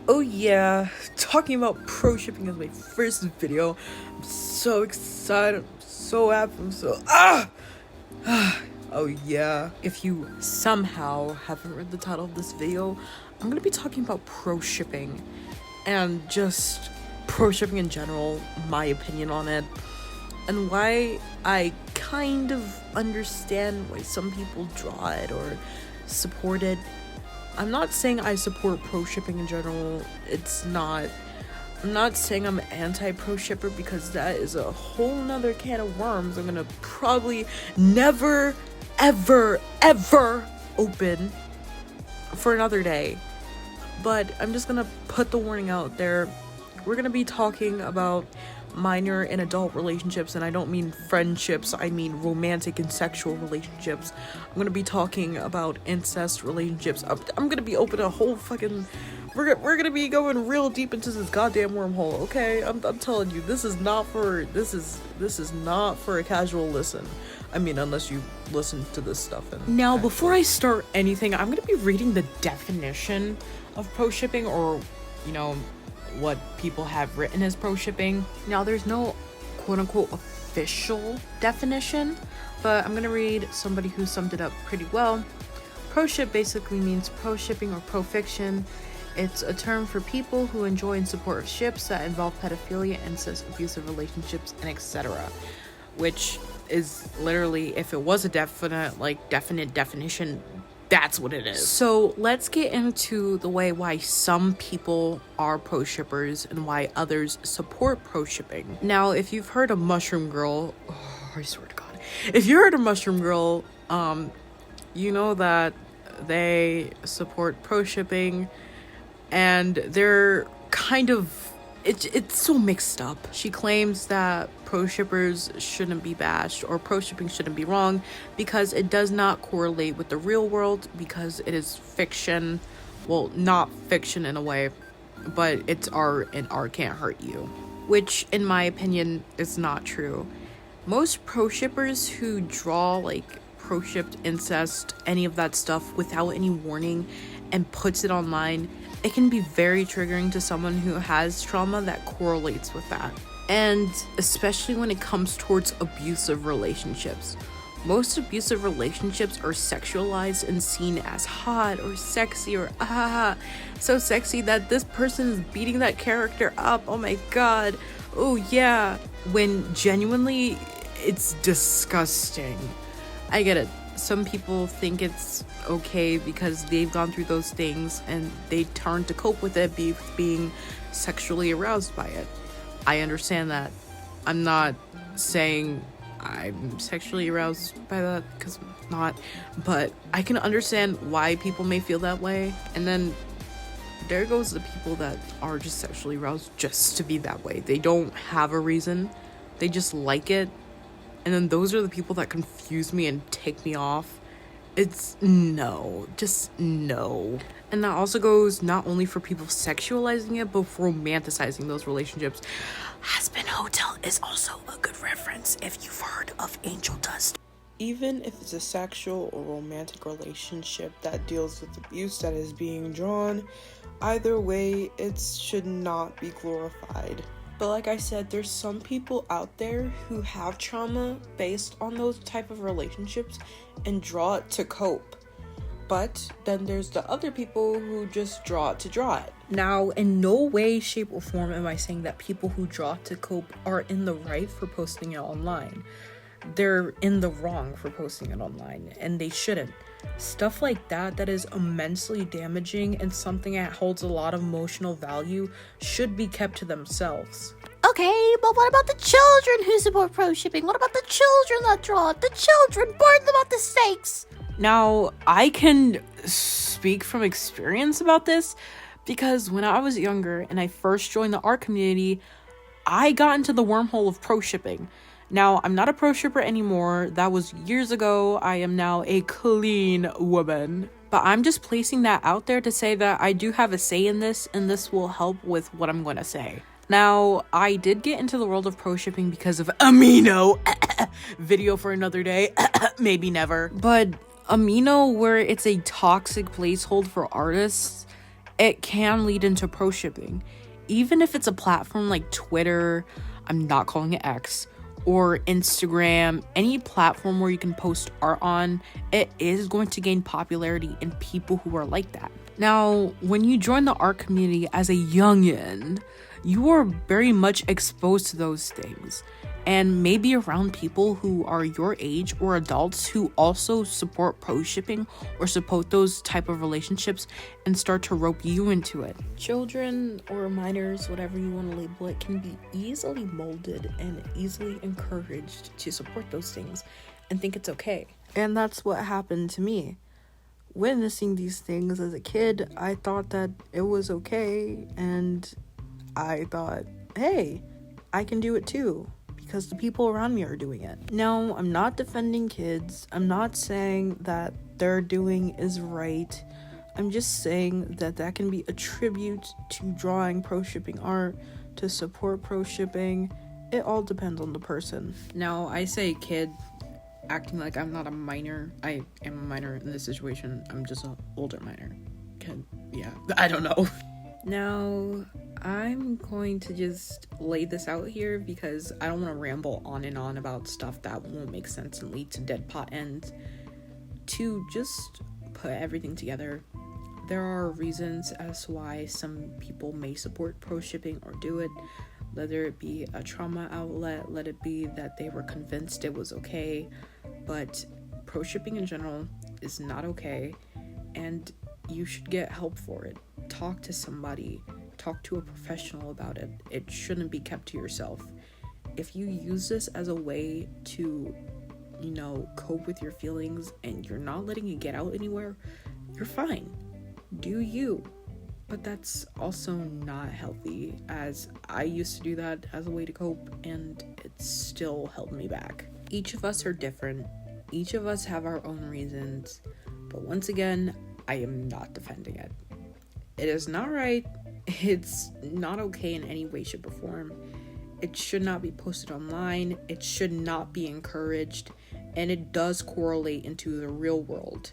Oh yeah, talking about pro shipping as my first video. I'm so excited, I'm so happy, I'm so oh yeah. If you somehow haven't read the title of this video, I'm gonna be talking about pro shipping and just pro shipping in general, my opinion on it, and why I kind of understand why some people draw it or support it. I'm not saying I support pro shipping in general. I'm not saying I'm anti-pro shipper, because that is a whole nother can of worms I'm gonna probably never, ever open for another day. But I'm just gonna put the warning out there. We're gonna be talking about minor and adult relationships, and I don't mean friendships, I mean romantic and sexual relationships. I'm gonna be talking about incest relationships. I'm gonna be opening a whole fucking we're gonna be going real deep into this goddamn wormhole, okay? I'm telling you, this is not for a casual listen. I mean, unless you listen to this stuff. And now, before I start anything, I'm gonna be reading the definition of pro shipping, or what people have written as pro shipping. Now, there's no quote-unquote official definition, but I'm gonna read somebody who summed it up pretty well. Pro ship basically means pro shipping or pro fiction. It's a term for people who enjoy and support ships that involve pedophilia, incest, abusive relationships, and etc. Which is literally, if it was a definite definition, that's what it is. So let's get into the why some people are pro shippers and why others support pro shipping. Now, if you've heard of Mushroom Girl, I swear to God, if you heard of Mushroom Girl, you know that they support pro shipping, and they're kind of it's so mixed up. She claims that pro shippers shouldn't be bashed, or pro shipping shouldn't be wrong, because it does not correlate with the real world, because it is fiction. Well, not fiction in a way, but it's art, and art can't hurt you, which in my opinion is not true. Most pro shippers who draw pro shipped incest, any of that stuff, without any warning and puts it online, it can be very triggering to someone who has trauma that correlates with that. And especially when it comes towards abusive relationships. Most abusive relationships are sexualized and seen as hot or sexy, or so sexy that this person is beating that character up. Oh my god. Oh yeah. When genuinely it's disgusting. I get it. Some people think it's okay because they've gone through those things and they turn to cope with it, being sexually aroused by it. I understand that. I'm not saying I'm sexually aroused by that, because I'm not, but I can understand why people may feel that way. And then there goes the people that are just sexually aroused just to be that way. They don't have a reason, they just like it. And then those are the people that confuse me and take me off. It's no, just no. And that also goes not only for people sexualizing it, but for romanticizing those relationships. Hazbin Hotel is also a good reference if you've heard of Angel Dust. Even if it's a sexual or romantic relationship that deals with abuse that is being drawn, either way, it should not be glorified. But like I said, there's some people out there who have trauma based on those type of relationships and draw it to cope. But then there's the other people who just draw it to draw it. Now, in no way, shape, or form am I saying that people who draw to cope are in the right for posting it online. They're in the wrong for posting it online, and they shouldn't. Stuff like that is immensely damaging and something that holds a lot of emotional value should be kept to themselves. Okay, but what about the children who support pro shipping? What about the children that draw it? The children, burn them at the stakes! Now, I can speak from experience about this, because when I was younger and I first joined the art community, I got into the wormhole of pro shipping. Now, I'm not a pro shipper anymore. That was years ago. I am now a clean woman. But I'm just placing that out there to say that I do have a say in this, and this will help with what I'm going to say. Now, I did get into the world of pro shipping because of Amino. Video for another day. Maybe never. But Amino, where it's a toxic placehold for artists, it can lead into pro shipping. Even if it's a platform like Twitter, I'm not calling it X, or Instagram, any platform where you can post art on, it is going to gain popularity in people who are like that. Now, when you join the art community as a youngin', you are very much exposed to those things, and maybe around people who are your age or adults who also support pro shipping or support those type of relationships and start to rope you into it. Children or minors, whatever you want to label it, can be easily molded and easily encouraged to support those things and think it's okay. And that's what happened to me. Witnessing these things as a kid, I thought that it was okay, and I thought, hey, I can do it too, because the people around me are doing it. No, I'm not defending kids. I'm not saying that they're doing is right. I'm just saying that that can be a tribute to drawing pro shipping art, to support pro shipping. It all depends on the person. Now, I say kid, acting like I'm not a minor. I am a minor in this situation. I'm just an older minor. Kid, yeah, I don't know. Now, I'm going to just lay this out here because I don't want to ramble on and on about stuff that won't make sense and lead to dead pot ends. To just put everything together, there are reasons as to why some people may support pro shipping or do it, whether it be a trauma outlet, let it be that they were convinced it was okay, but pro shipping in general is not okay, and you should get help for it. Talk to somebody, talk to a professional about it. It shouldn't be kept to yourself. If you use this as a way to, cope with your feelings and you're not letting it get out anywhere, you're fine. Do you. But that's also not healthy, as I used to do that as a way to cope, and it still held me back. Each of us are different. Each of us have our own reasons. But once again, I am not defending it. It is not right. It's not okay in any way, shape, or form. It should not be posted online. It should not be encouraged. And it does correlate into the real world.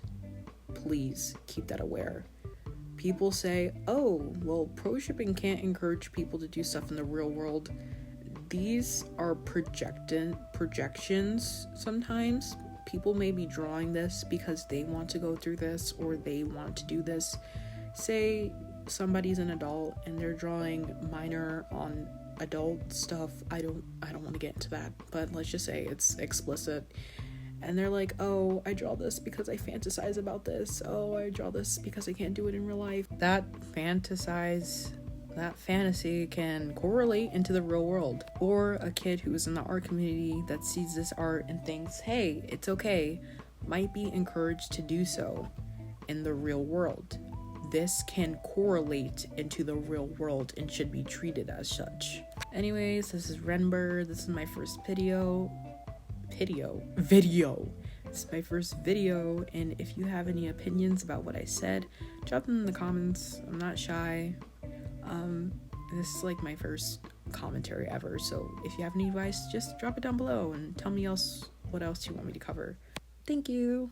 Please keep that aware. People say, oh, well, pro shipping can't encourage people to do stuff in the real world. These are projections sometimes. People may be drawing this because they want to go through this or they want to do this. Say somebody's an adult and they're drawing minor on adult stuff. I don't want to get into that, but let's just say it's explicit. And they're like, oh, I draw this because I fantasize about this. Oh, I draw this because I can't do it in real life. That fantasy can correlate into the real world. Or a kid who's in the art community that sees this art and thinks, hey, it's okay, might be encouraged to do so in the real world. This can correlate into the real world and should be treated as such. Anyways, this is Renber. This is my first video. This is my first video, and if you have any opinions about what I said, drop them in the comments. I'm not shy. This is like my first commentary ever, so if you have any advice, just drop it down below and tell me what else you want me to cover. Thank you.